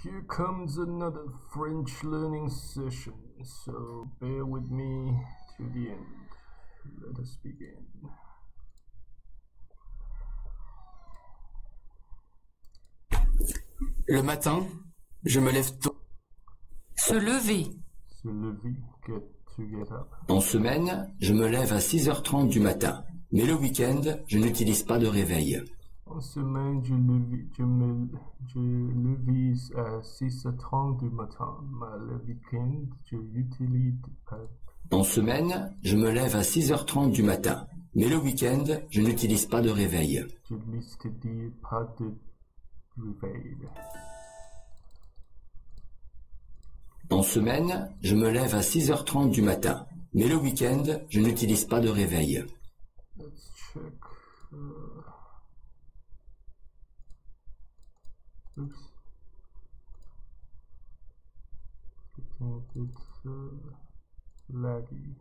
Here comes another French learning session, so bear with me to the end. Let us begin. Le matin, je me lève tôt. Se lever. Se lever, get up. En semaine, je me lève à 6h30 du matin. Mais le week-end, je n'utilise pas de réveil. En semaine, je levise à 6h30 du matin, mais le week-end, je n'utilise pas. En semaine, je me lève à 6h30 du matin. Mais le week-end, je n'utilise pas de réveil. Je n'utilise pas de réveil. En semaine, je me lève à 6h30 du matin. Mais le week-end, je n'utilise pas de réveil. Let's check. Oops. Getting a bit laggy.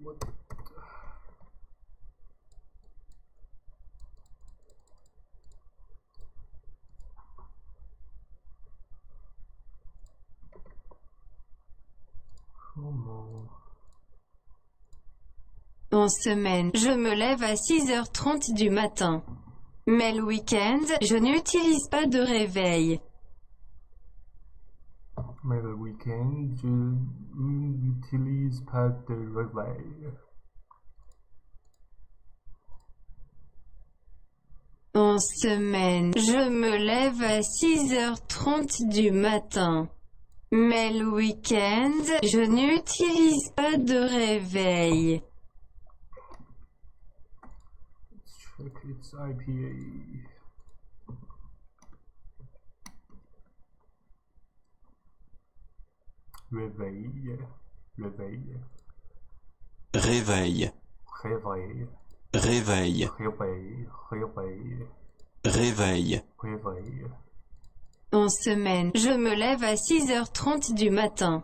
What? Come on. En semaine, je me lève à 6h30 du matin. Mais le week-end, je n'utilise pas de réveil. Mais le week-end, je n'utilise pas de réveil. En semaine, je me lève à 6h30 du matin. Mais le week-end, je n'utilise pas de réveil. Let's check its IPA. Réveil, réveil, Réveil, réveil, réveil, réveil, réveil, réveil. réveil. En semaine, je me lève à 6h30 du matin.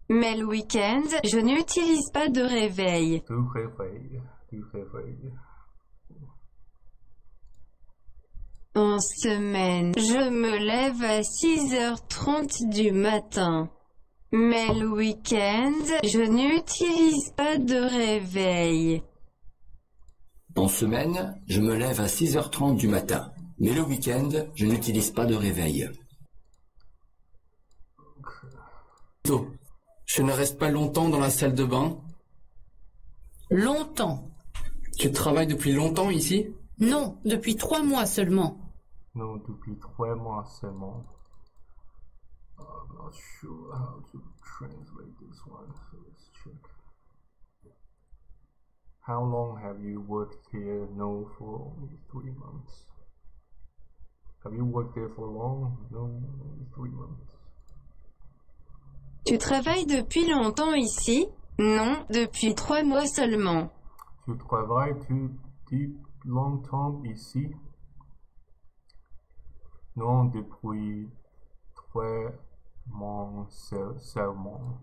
Mais le week-end, je n'utilise pas de réveil. Du réveil, du réveil. En semaine, je me lève à 6h30 du matin. Mais le week-end, je n'utilise pas de réveil. En semaine, je me lève à 6h30 du matin. Mais le week-end, je n'utilise pas de réveil. Tôt. Je ne reste pas longtemps dans la salle de bain. Longtemps. Tu travailles depuis longtemps ici? Non, depuis 3 mois seulement. Non, depuis 3 mois seulement. I'm not sure how to translate this one, so let's check. How long have you worked here? No, for only 3 months. Have you worked there for long? No, only 3 months. Tu travailles depuis longtemps ici? Non, depuis 3 mois seulement. Tu travailles depuis longtemps ici? Non, depuis 3 mois seulement.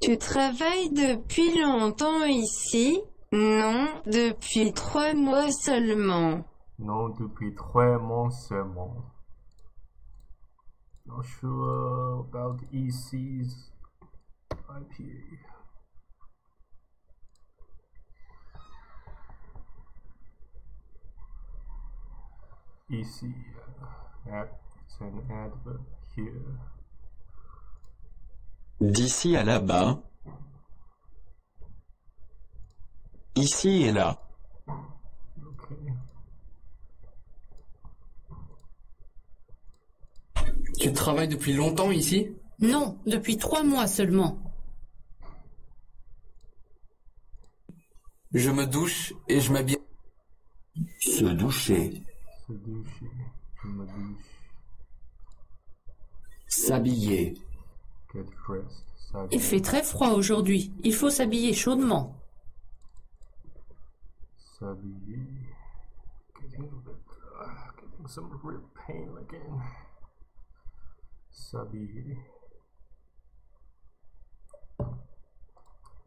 Tu travailles depuis longtemps ici? Non, depuis 3 mois seulement. Non, depuis 3 mois seulement. Not sure about EC's IPA. EC, it's an adverb here. D'ici à là-bas. Ici et là. Okay. Tu travailles depuis longtemps ici? Non, depuis 3 mois seulement. Je me douche et je m'habille. Se doucher. Se doucher, je me douche. S'habiller. Get dressed, Il fait très froid aujourd'hui. Il faut s'habiller chaudement. s'habiller. Getting some rib pain again. S'habiller.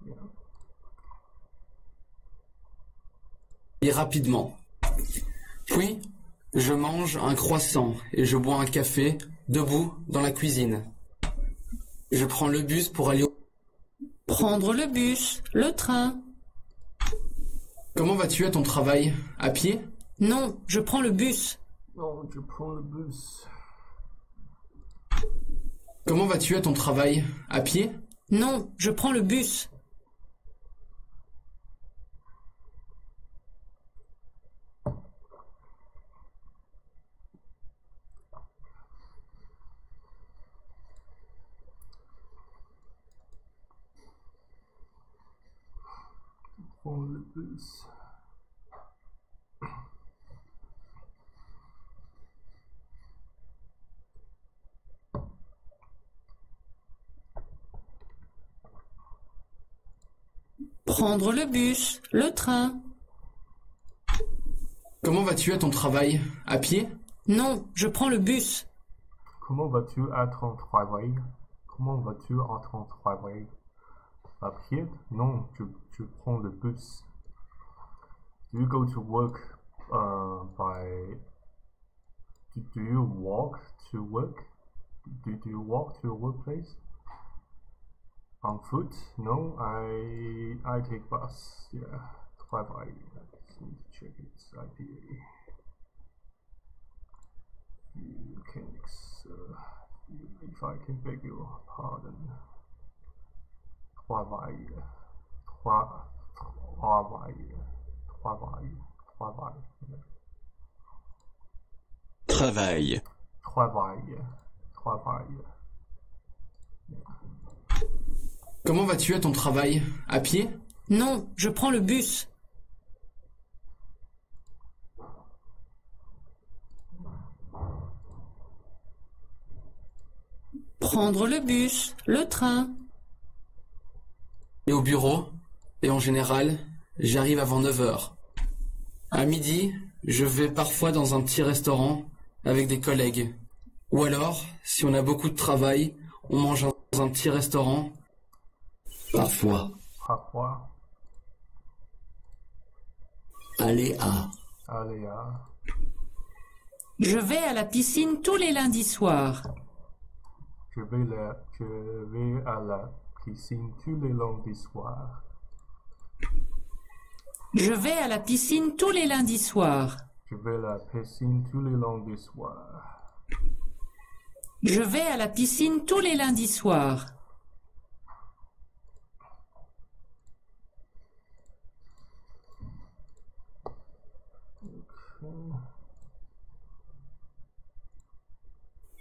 Yeah. Et rapidement. Puis, je mange un croissant et je bois un café, debout, dans la cuisine. Je prends le bus pour aller au... Prendre le bus, le train. Comment vas-tu à ton travail? À pied? Non, je prends le bus. Non, je prends le bus. Comment vas-tu à ton travail? À pied? Non, je prends le bus. Prends le bus. Prendre le bus, le train. Comment vas-tu à ton travail? À pied? Non, je prends le bus. Comment vas-tu à ton travail? Comment vas-tu à ton travail? À pied? Non, je prends le bus. Do you go to work do you walk to work? Do you walk to your workplace? On foot? No, I take bus. Yeah, travail. Just need to check its IPA. You can, if I can beg your pardon. Travail. Travail. Travail. Travail. Comment vas-tu à ton travail? À pied? Non, je prends le bus. Prendre le bus, le train. Et au bureau, et en général, j'arrive avant 9 heures. À midi, je vais parfois dans un petit restaurant avec des collègues. Ou alors, si on a beaucoup de travail, on mange dans un petit restaurant. Parfois. Aller à. Je vais à la piscine tous les lundis soirs. Je vais à la piscine tous les lundis soirs. Je vais à la piscine tous les lundis soirs. Je vais à la piscine tous les lundis soirs. Je vais à la piscine tous les lundis soirs.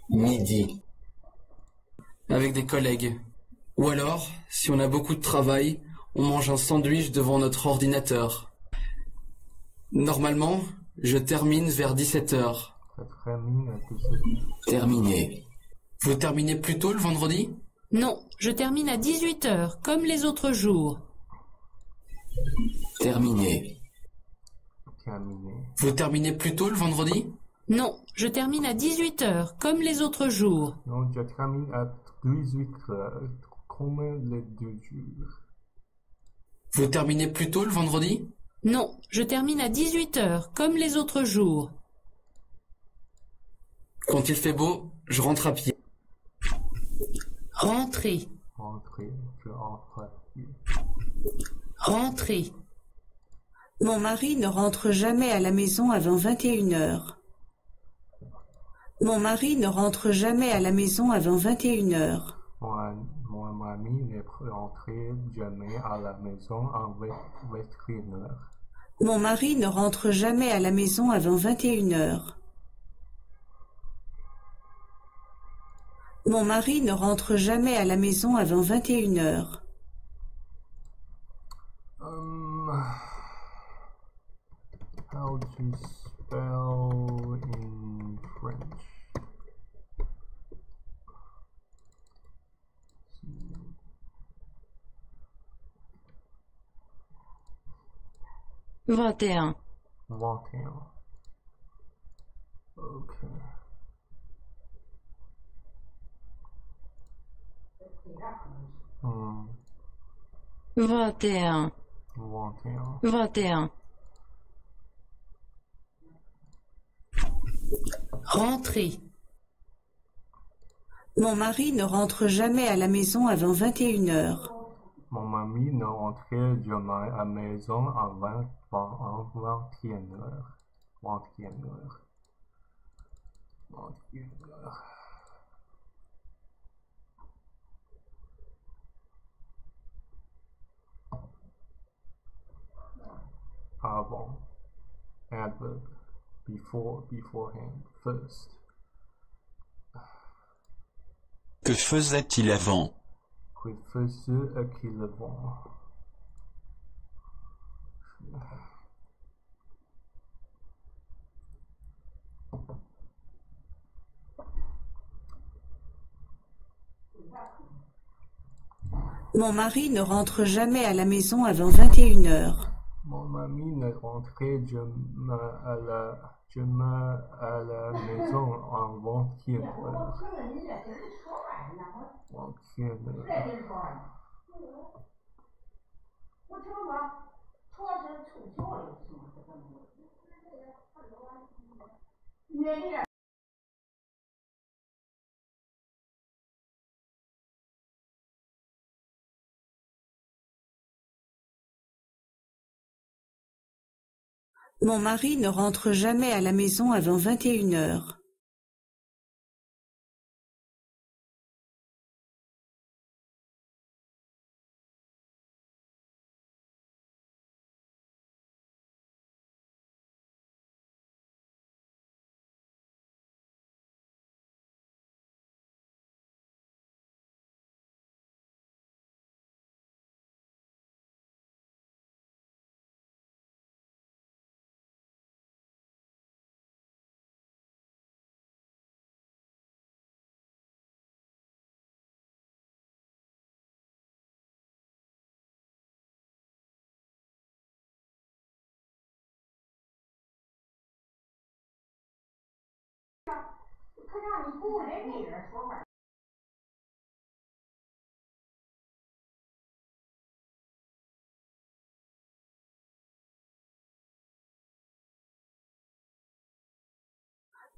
Midi. Avec des collègues. Ou alors, si on a beaucoup de travail, on mange un sandwich devant notre ordinateur. Normalement, je termine vers 17 heures. Terminé. Vous terminez plus tôt le vendredi? Non, je termine à 18 heures, comme les autres jours. Terminé. Terminé. Vous terminez plus tôt le vendredi? Non, je termine à 18 heures, comme les autres jours. Non, je termine à 18 heures, comme les deux jours. Vous terminez plus tôt le vendredi? Non, je termine à 18 heures, comme les autres jours. Quand il fait beau, je rentre à pied. Rentrer. Je rentre à pied. Rentrer. Mon mari ne rentre jamais à la maison avant 21 heures. Mon mari ne rentre jamais à la maison avant 21 heures. Mon mari ne rentre jamais à la maison avant 21 heures. Mon mari ne rentre jamais à la maison avant 21 heures. Mon mari ne rentre jamais à la maison avant 21 heures. How to spell in French? 21. 21. Okay. Hmm. 21. 21. 21. Rentrer. Mon mari ne rentre jamais à la maison avant 21 heures. Mon mari ne rentrait jamais à la maison à 21 heures. 21 heures. 21 heures. Avant. Adverb. Before, beforehand. First. Que faisait-il avant? Que faisait-il avant? Mon mari ne rentre jamais à la maison avant 21 heures. Mon mari ne rentrait jamais à la maison en 21 heures. 21 heures. Mon mari ne rentre jamais à la maison avant 21 heures.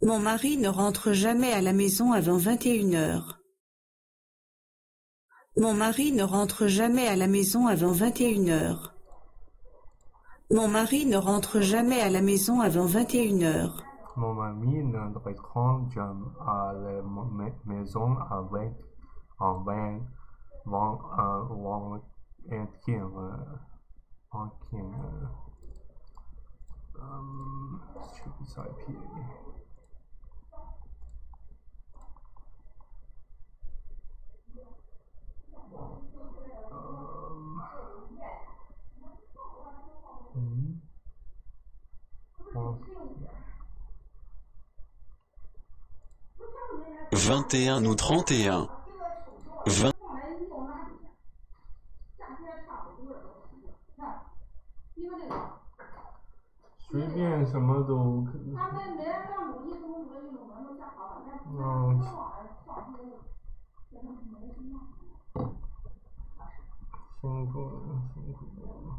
Mon mari ne rentre jamais à la maison avant 21 heures. Mon mari ne rentre jamais à la maison avant 21 heures. Mon mari ne rentre jamais à la maison avant 21 heures. Mon mari ne rentre jamais à la maison avant 21 heures. Stupid IPA. « 21 ou 31. 20. 随便什么都。辛苦了，辛苦了。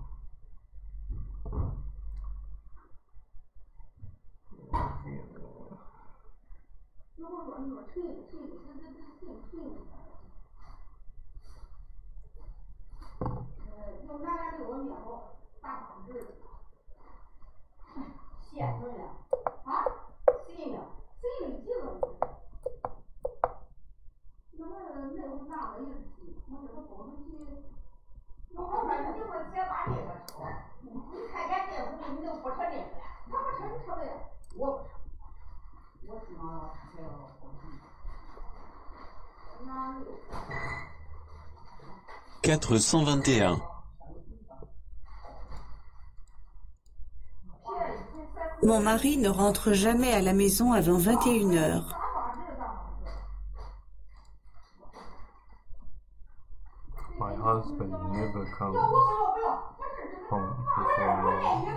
用拿来给我面包大方子，咸着呢，啊，谁呢？谁没几个？那会拿了一批，我这个包出去，我说你会再把这个抽，你看见这个你都不吃这个了，他不吃你吃不了，我不吃，我只能吃这个包子。那六。421. Mon mari ne rentre jamais à la maison avant 21 heures. My husband never comes home before 9.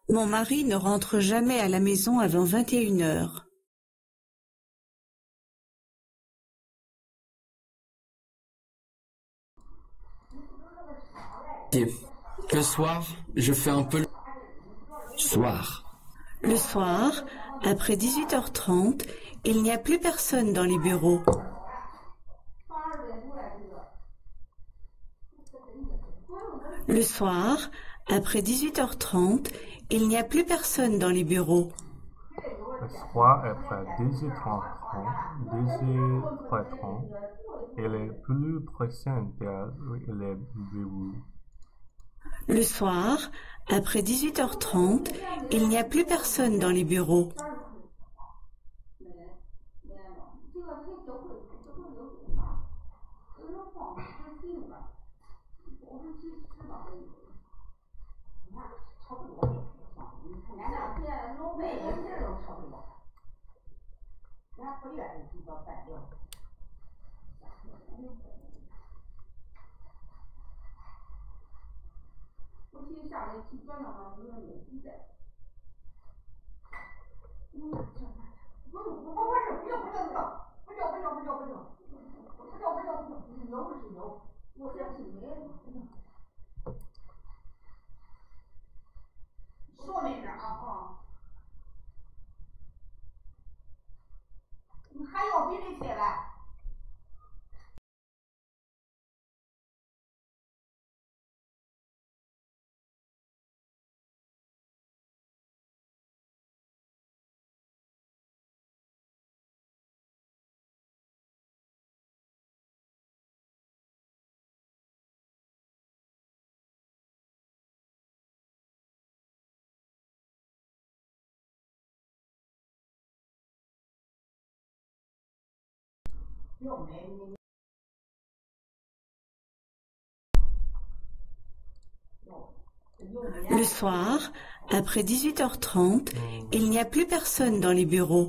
Mon mari ne rentre jamais à la maison avant 21 heures. Le soir, je fais un peu... Soir. Le soir, après 18h30, il n'y a plus personne dans les bureaux. Le soir, après 18h30, il n'y a plus personne dans les bureaux. Le soir, après 18h30, il est plus présent dans les bureaux. Le soir, après 18h30, il n'y a plus personne dans les bureaux. Le soir, après 18h30, il n'y a plus personne dans les bureaux.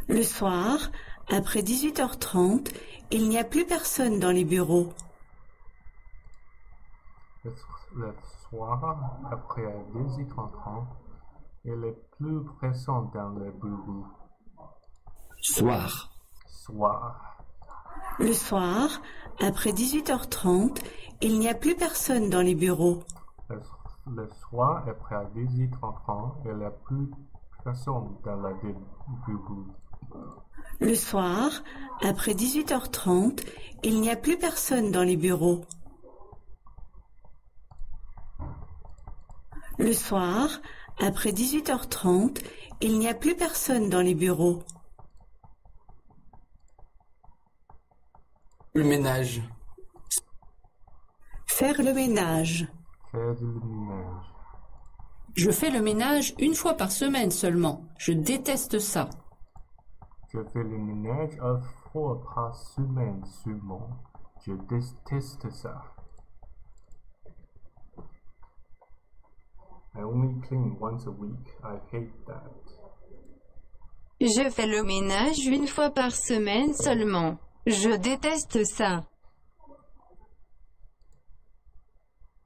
Le soir, après 18h30, il n'y a plus personne dans les bureaux. Le soir, après 18h30, il est plus présent dans les bureaux. Soir. Soir. Le soir, après 18h30, il n'y a plus personne dans les bureaux. Le soir, après 18h30, il n'y a plus personne dans les bureaux. Le soir, après 18h30, il n'y a plus personne dans les bureaux. Le soir, après 18h30, il n'y a plus personne dans les bureaux. Le ménage. Faire le ménage. Faire le ménage. Je fais le ménage une fois par semaine seulement. Je déteste ça. Je fais le ménage une fois par semaine seulement. Je déteste ça. I only clean once a week. I hate that. Je fais le ménage une fois par semaine seulement. Je déteste ça.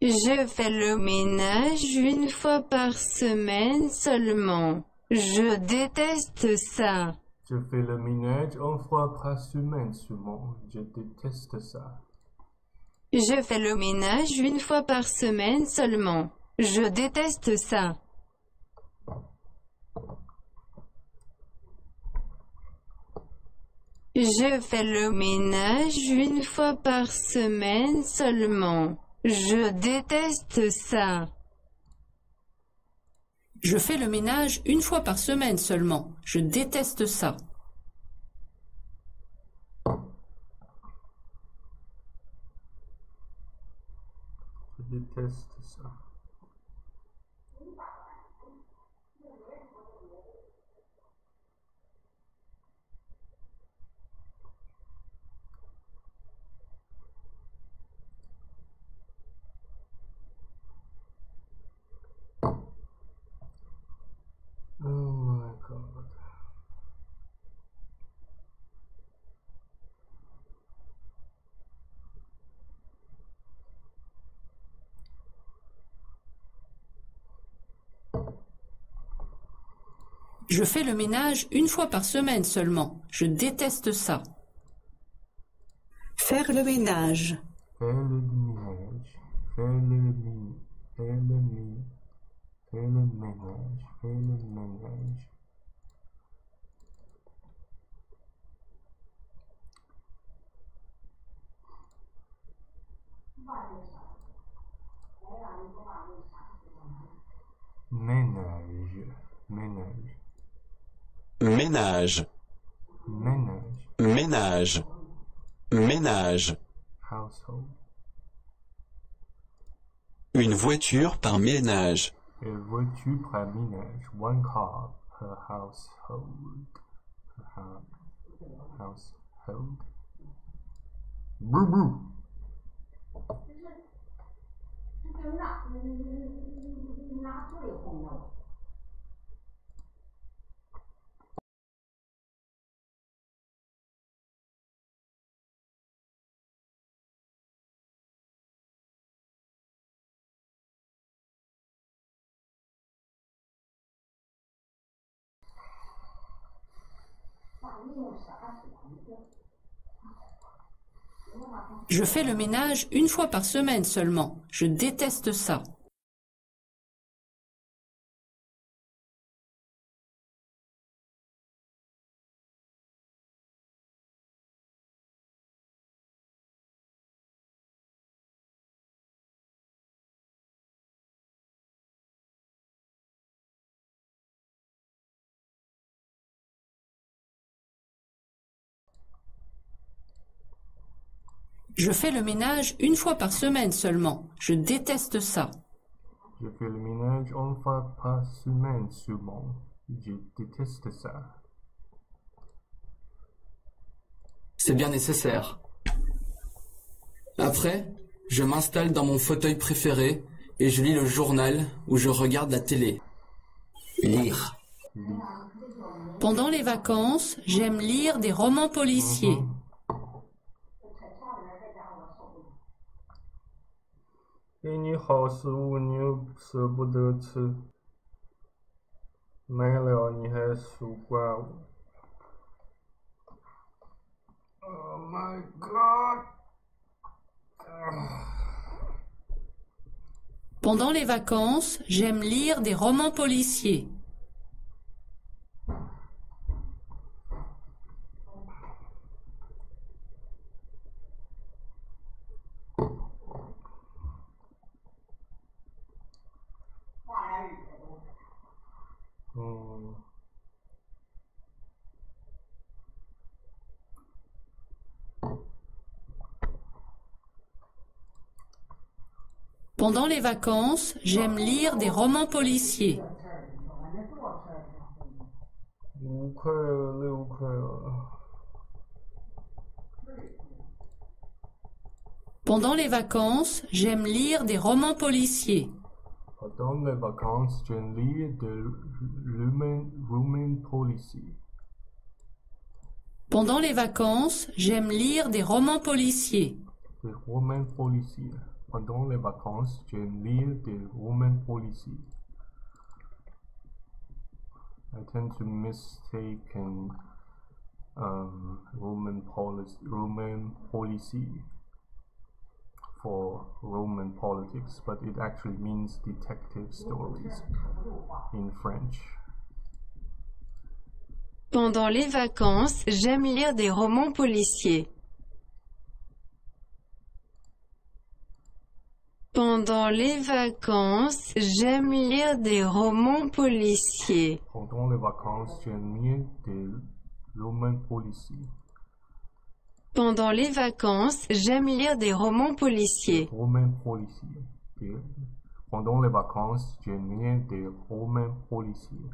Je fais le ménage une fois par semaine seulement. Je déteste ça. Je fais le ménage une fois par semaine seulement. Je déteste ça. Je fais le ménage une fois par semaine seulement. Je déteste ça. Je fais le ménage une fois par semaine seulement. Je déteste ça. Je fais le ménage une fois par semaine seulement. Je déteste ça. Je déteste ça. Oh my god. Je fais le ménage une fois par semaine seulement. Je déteste ça. Faire le ménage. Faire le ménage. Faire le ménage. Faire le ménage. Faire le ménage. Ménage. Ménage. Ménage. Ménage. Ménage. Ménage. Household. Une voiture par ménage. Une voiture par ménage. One car per household. Per household. Boo boo. Je fais le ménage une fois par semaine seulement. Je déteste ça. Je fais le ménage une fois par semaine seulement. Je déteste ça. Je fais le ménage une fois par semaine seulement. Je déteste ça. C'est bien nécessaire. Après, je m'installe dans mon fauteuil préféré et je lis le journal ou je regarde la télé. Lire. Pendant les vacances, j'aime lire des romans policiers. 给你好食物你又舍不得吃，买了你还数怪我。Oh my god! Pendant les vacances, j'aime lire des romans policiers. Pendant les vacances, j'aime lire des romans policiers. 5块了，6块了。 Pendant les vacances, j'aime lire des romans policiers. Pendant les vacances, j'aime lire des romans policiers. Pendant les vacances, j'aime lire des romans policiers. Des romans policiers. Pendant les vacances, j'aime lire des romans policiers. I tend to mistake Roman policy for Roman politics, but it actually means detective stories in French. Pendant les vacances, j'aime lire des romans policiers. Pendant les vacances, j'aime lire des romans policiers. Pendant les vacances, j'aime lire des romans policiers. Pendant les vacances, j'aime lire des romans policiers. Romans policiers. Pendant les vacances, j'aime lire des romans policiers.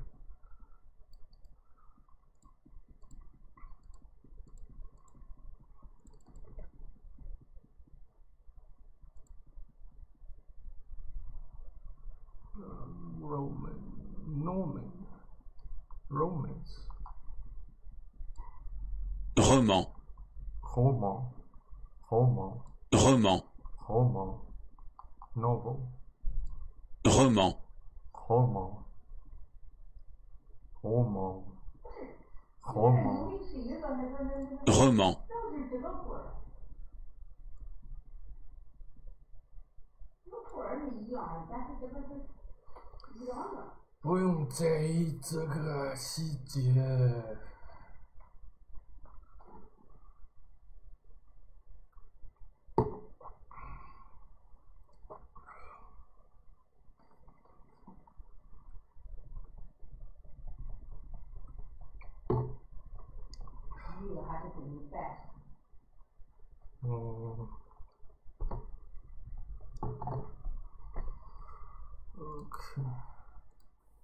Romance. Roman. Roman. Novel. Roman. Roman. 是一样的，但是这个是一样的。不用在意这个细节。这个还是属于带。OK.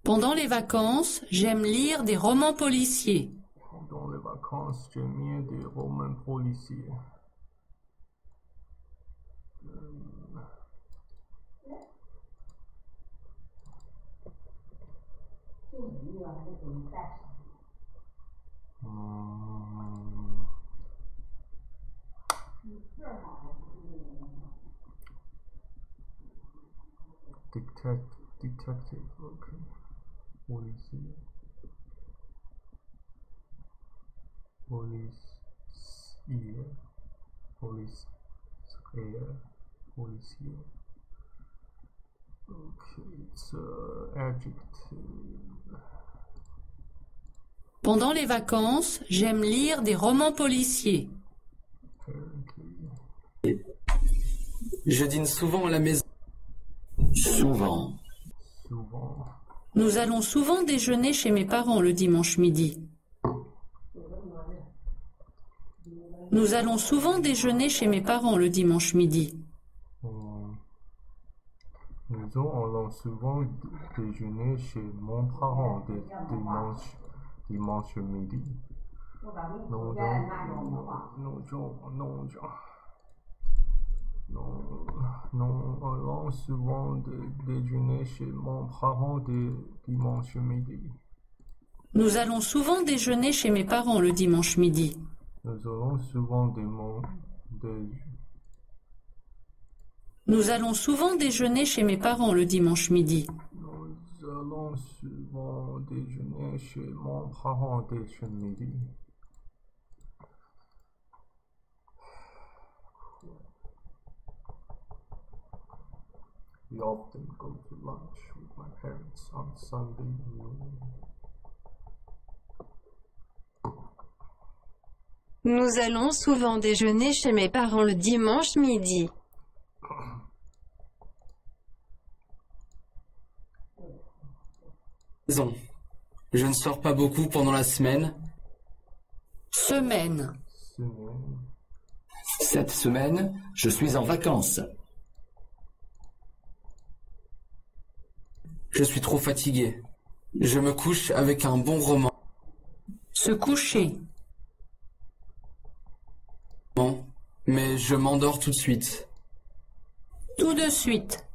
Pendant les vacances, j'aime lire des romans policiers. Pendant les vacances, j'aime bien des romans policiers. Detective, okay. Policier. Policier. Okay, it's adjective. Pendant les vacances, j'aime lire des romans policiers. Je dîne souvent à la maison. Souvent. Souvent. Nous allons souvent déjeuner chez mes parents le dimanche midi. Nous allons souvent déjeuner chez mes parents le dimanche midi. Nous allons souvent déjeuner chez mon parent dimanche midi. Nous allons souvent déjeuner chez mon parent dimanche midi. Nous allons souvent déjeuner chez mes parents le dimanche midi. Nous allons souvent Nous allons souvent déjeuner chez mes parents le dimanche midi. Nous allons souvent déjeuner chez mon parent dimanche midi. We often go to lunch with my parents on Sunday evening. Nous allons souvent déjeuner chez mes parents le dimanche midi. Je ne sors pas beaucoup pendant la semaine. Semaine. Cette semaine, je suis en vacances. Je suis trop fatigué. Je me couche avec un bon roman. Se coucher. Mais je m'endors tout de suite. Tout de suite.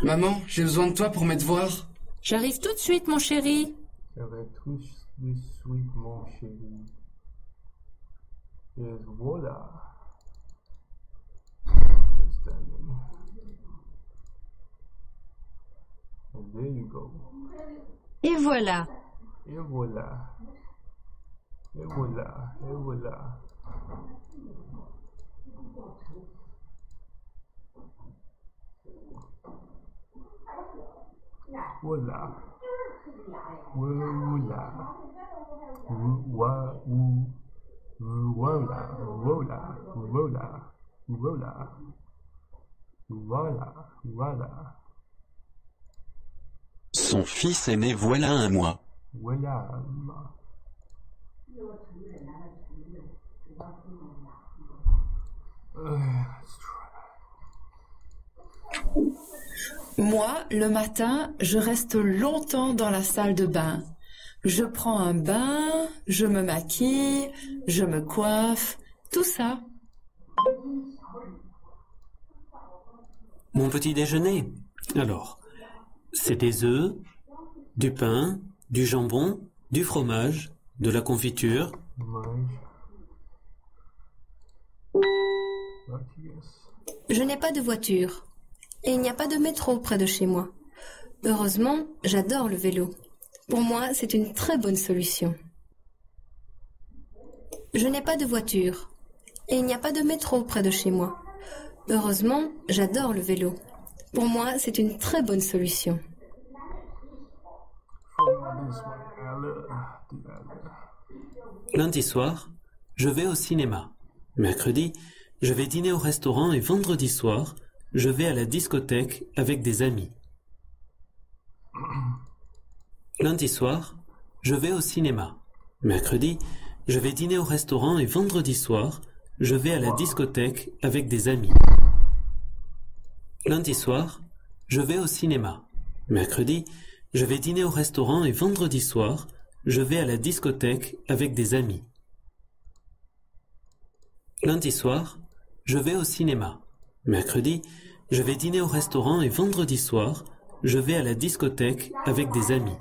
Maman, j'ai besoin de toi pour mes devoirs. J'arrive tout de suite, mon chéri. J'arrive tout de suite, mon chéri. Et voilà. And there you go. Et voilà. Et voilà. Et voilà. Et voilà. Voilà. Voilà. Voilà. Voilà. Voilà. Voilà. Voilà. Voilà. Son fils est né voilà un mois. Voilà. Moi, le matin, je reste longtemps dans la salle de bain. Je prends un bain, je me maquille, je me coiffe, tout ça. Mon petit déjeuner. Alors, c'est des œufs, du pain, du jambon, du fromage, de la confiture. Je n'ai pas de voiture et il n'y a pas de métro près de chez moi. Heureusement, j'adore le vélo. Pour moi, c'est une très bonne solution. Je n'ai pas de voiture et il n'y a pas de métro près de chez moi. Heureusement, j'adore le vélo. Pour moi, c'est une très bonne solution. Lundi soir, je vais au cinéma. Mercredi, je vais dîner au restaurant et vendredi soir, je vais à la discothèque avec des amis. Lundi soir, je vais au cinéma. Mercredi, je vais dîner au restaurant et vendredi soir, je vais à la discothèque avec des amis. Lundi soir, je vais au cinéma. Mercredi, je vais dîner au restaurant et vendredi soir, je vais à la discothèque avec des amis. Lundi soir, je vais au cinéma. Mercredi, je vais dîner au restaurant et vendredi soir, je vais à la discothèque avec des amis.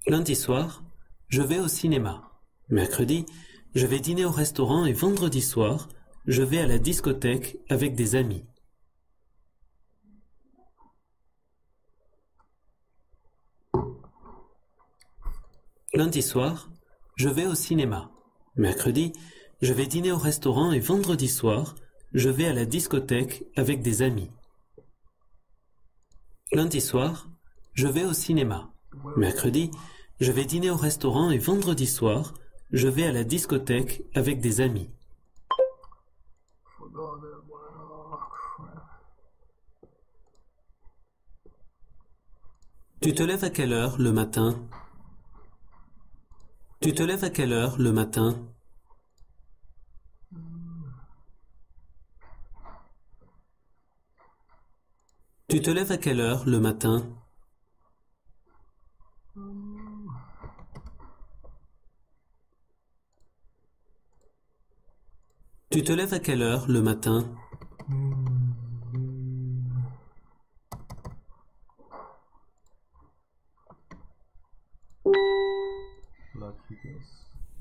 Lundi soir, je vais au cinéma. Mercredi, je vais dîner au restaurant et vendredi soir, je vais à la discothèque avec des amis. Lundi soir, je vais au cinéma. Mercredi, je vais dîner au restaurant et vendredi soir, je vais à la discothèque avec des amis. Lundi soir, je vais au cinéma. Mercredi, je vais dîner au restaurant et vendredi soir, je vais à la discothèque avec des amis. Tu te lèves à quelle heure le matin? Tu te lèves à quelle heure le matin? Tu te lèves à quelle heure le matin? Tu te lèves à quelle heure le matin?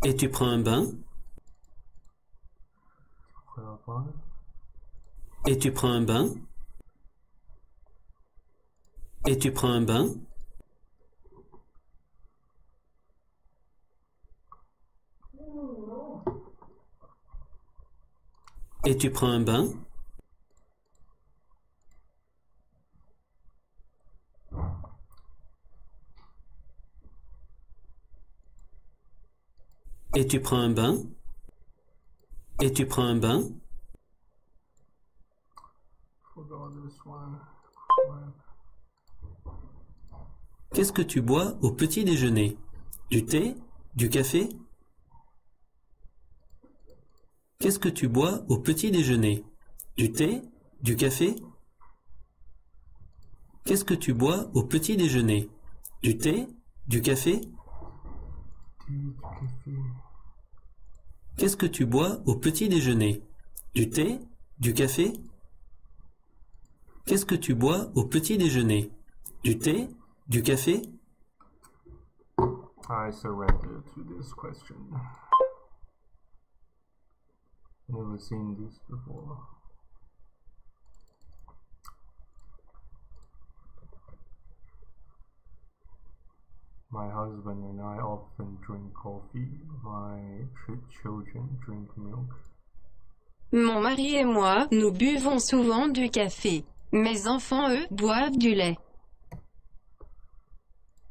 Et tu prends un bain? Et tu prends un bain? Et tu prends un bain? Et tu prends un bain? Et tu prends un bain? Et tu prends un bain? Qu'est-ce que tu bois au petit déjeuner? Du thé? Du café? Qu'est-ce que tu bois au petit déjeuner? Du thé? Du café? Qu'est-ce que tu bois au petit déjeuner? Du thé? Du café? Qu'est-ce que tu bois au petit déjeuner? Du thé? Du café? Qu'est-ce que tu bois au petit déjeuner? Du thé? Du café? I surrender to this question. Never seen this before. My husband and I often drink coffee. My children drink milk. Mon mari et moi, nous buvons souvent du café. Mes enfants, eux, boivent du lait.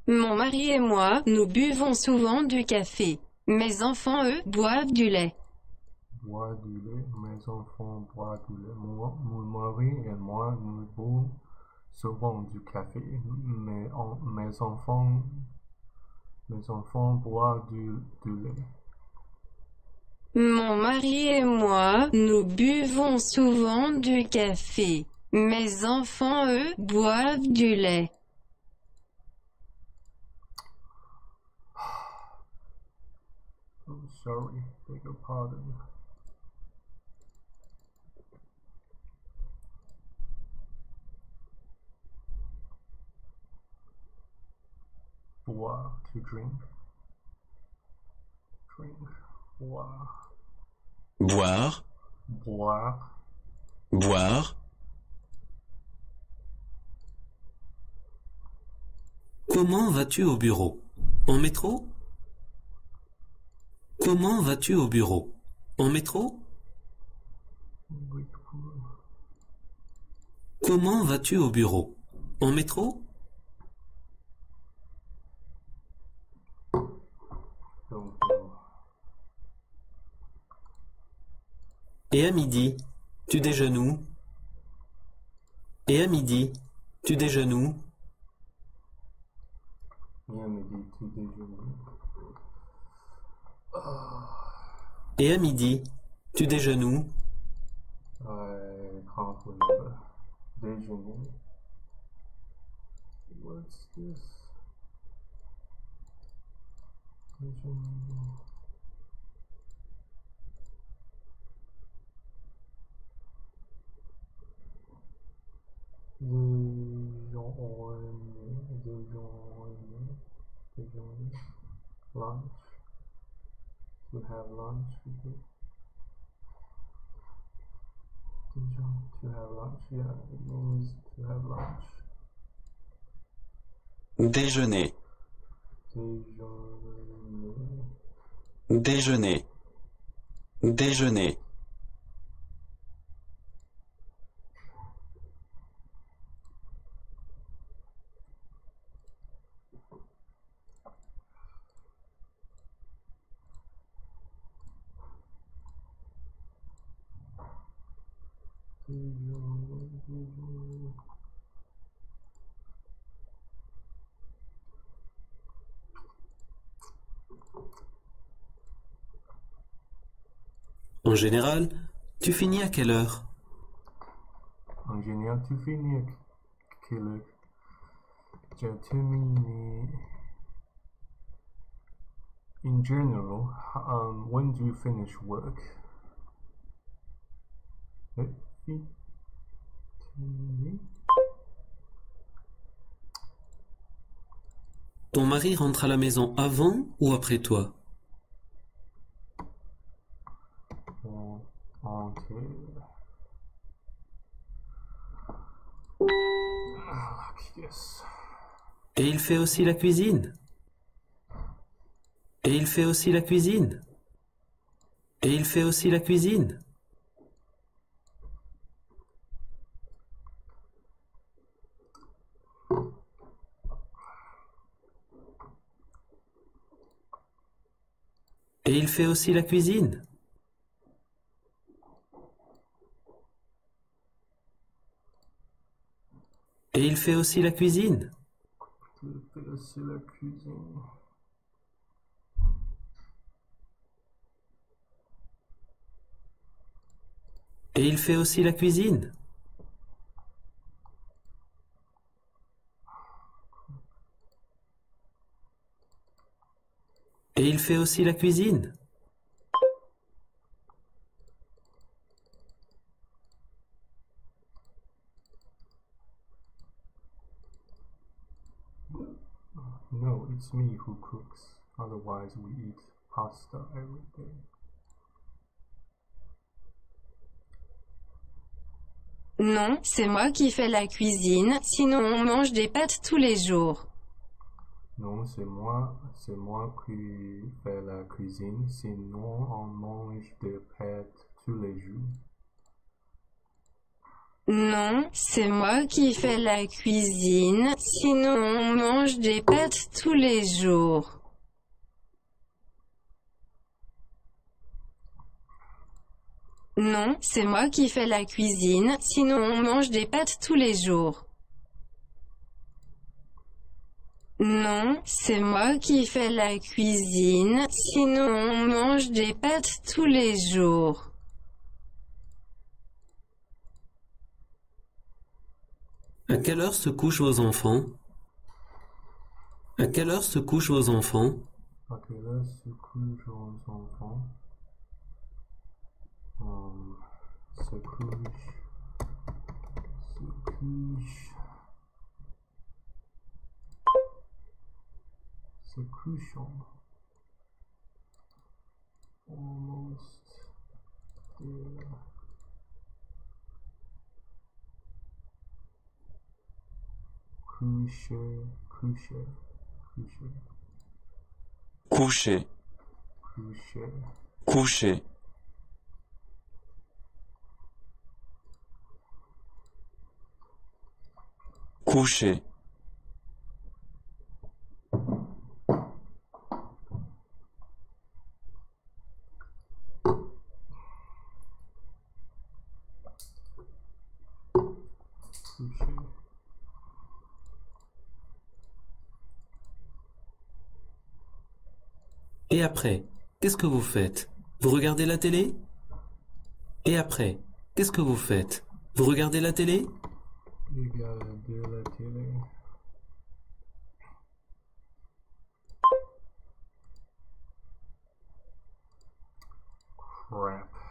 Mon mari et moi, nous buvons souvent du café. Mes enfants, eux, boivent du lait. Bois du lait, mes enfants boivent du lait. Mon mari et moi, nous buvons souvent du café. Mes enfants boivent du lait. Mon mari et moi, nous buvons souvent du café. Mes enfants, eux, boivent du lait. Oh, sorry, beg your pardon. Boire, to drink. Drink, boire. Boire, Boire, boire. Comment vas-tu au bureau? En métro? Comment vas-tu au bureau? En métro? Comment vas-tu au bureau? En métro? Et à midi, tu déjeunes où? Et à midi, tu déjeunes où? Et à midi, tu déjeunes où? I can't remember. Déjeuner. What's this? Déjeuner. Déjeuner. Lunch. To have lunch with it. To have lunch, yeah, it means to have lunch. Déjeuner. Déjeuner. Déjeuner. Déjeuner. En général, tu finis à quelle heure? En général, tu finis à quelle heure? J'ai terminé. In general, when do you finish work? Ton mari rentre à la maison avant ou après toi? Et il fait aussi la cuisine? Et il fait aussi la cuisine? Et il fait aussi la cuisine? Et il fait aussi la cuisine? Et il fait aussi la cuisine? Il fait aussi la cuisine. Et il fait aussi la cuisine? Et il fait aussi la cuisine? No, it's me who cooks. Otherwise, we eat pasta every day. Non, c'est moi qui fais la cuisine, sinon on mange des pâtes tous les jours. Non, c'est moi qui fais la cuisine, sinon on mange des pâtes tous les jours. Non, c'est moi qui fais la cuisine, sinon on mange des pâtes tous les jours. Non, c'est moi qui fais la cuisine, sinon on mange des pâtes tous les jours. Non, c'est moi qui fais la cuisine, sinon on mange des pâtes tous les jours. À quelle heure se couchent vos enfants? À quelle heure se couchent vos enfants? À quelle heure se couchent vos enfants? Se couche. Se couchant. Almost there. Coucher. coucher, coucher, coucher, coucher, coucher, Et après, qu'est-ce que vous faites? Vous regardez la télé? Et après, qu'est-ce que vous faites? Vous regardez la télé? regarder la télé, crap.